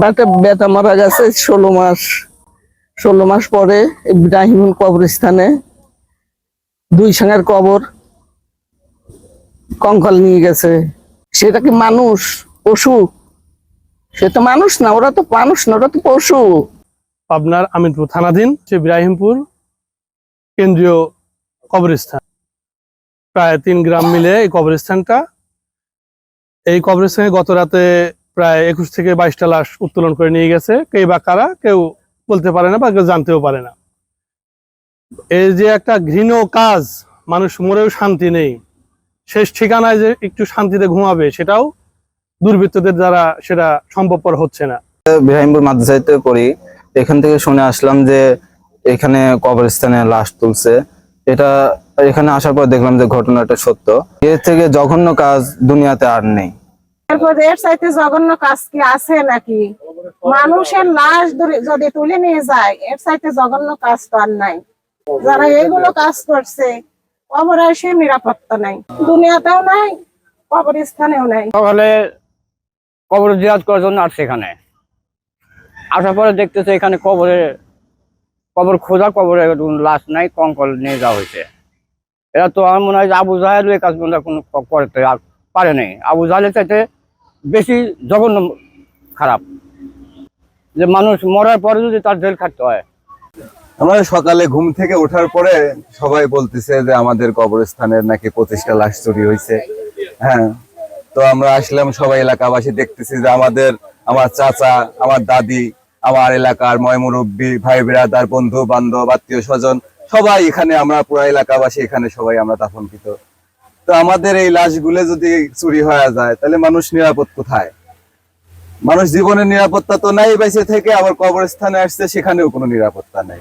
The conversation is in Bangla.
একটা বেটা মারা গেছে 16 মাস পরে ইব্রাহিম কবরস্থানে 2 সাঙের কবর কঙ্কাল নিয়ে গেছে। সেটা কি মানুষ? পশু? সে তো মানুষ না, ওরা তো মানুষ না, ওরা তো পশু। পাবনার আমিনপুর থানাধীন ইব্রাহিমপুর কেন্দ্রীয় কবরস্থান, প্রায় 3 গ্রাম মিলে এই কবরস্থানটা। এই কবরস্থানে গত রাতে প্রায় 21 থেকে 22টা লাশ উত্তোলন করে নিয়ে গেছে। কেউ বা কারা, কেউ বলতে পারে না বা কেউ জানতেও পারে না। এই যে একটা ঘৃণ কাজ, মানুষ মরেও শান্তি নেই, শেষ ঠিকানায় যে একটু শান্তিতে ঘুমাবে সেটাও দুর্বৃত্তদের দ্বারা সেটা সম্ভবপর হচ্ছে না। ইব্রাহিমপুর মাদ্রাসাতে পড়ি, এখান থেকে শুনে আসলাম যে এখানে কবরস্থানে লাশ তুলছে। এটা এখানে আসার পর দেখলাম যে ঘটনাটা সত্য। এর থেকে জঘন্য কাজ দুনিয়াতে আর নেই। এর চাইতে জঘন্য কাজ কি আছে নাকি? মানুষের লাশ যদি তুলে নিয়ে যায়, এর চাইতে জঘন্য কাজ তো আর নাই। যারা এইগুলো কাজ করছে, কবরে এসে নিরাপত্তা নাই, দুনিয়াতেও নাই, কবরস্থানেও নাই। সকালে কবর জিয়ারত করার জন্য আসছে এখানে। আসার পরে দেখতেছে এখানে কবর খোঁজা, কবরে লাশ নাই, কঙ্কাল নিয়ে যাওয়া হয়েছে। এরা তো আমার মনে হয় যে আবু জাহেল এই কাজ কোনো করতে পারে নাই। আবু জাহেলের চাইতে বেশি জঘন্য খারাপ, যে মানুষ মরার পরে যদি তার জেল খাটতে হয়। আমরা সকালে ঘুম থেকে ওঠার পরে সবাই বলতেছে যে আমাদের কবরস্থানের নাকি 25টা লাশ চুরি হয়েছে। হ্যাঁ, তো আমরা আসলাম, সবাই এলাকাবাসী দেখতেছি যে আমার চাচা, আমার দাদি, আমার এলাকার ময়মুরব্বী, ভাই বিরাদার, বন্ধু বান্ধব, আত্মীয় স্বজন সবাই এখানে, আমরা পুরো এলাকাবাসী এখানে সবাই আমরা দাফনকৃত। তো আমাদের এই লাশগুলো যদি চুরি হয়ে যায় তাহলে মানুষ নিরাপদ কোথায়? মানুষ জীবনের নিরাপত্তা তো নাই বেঁচে থেকে, আবার কবরস্থানে আসছে সেখানেও কোনো নিরাপত্তা নাই।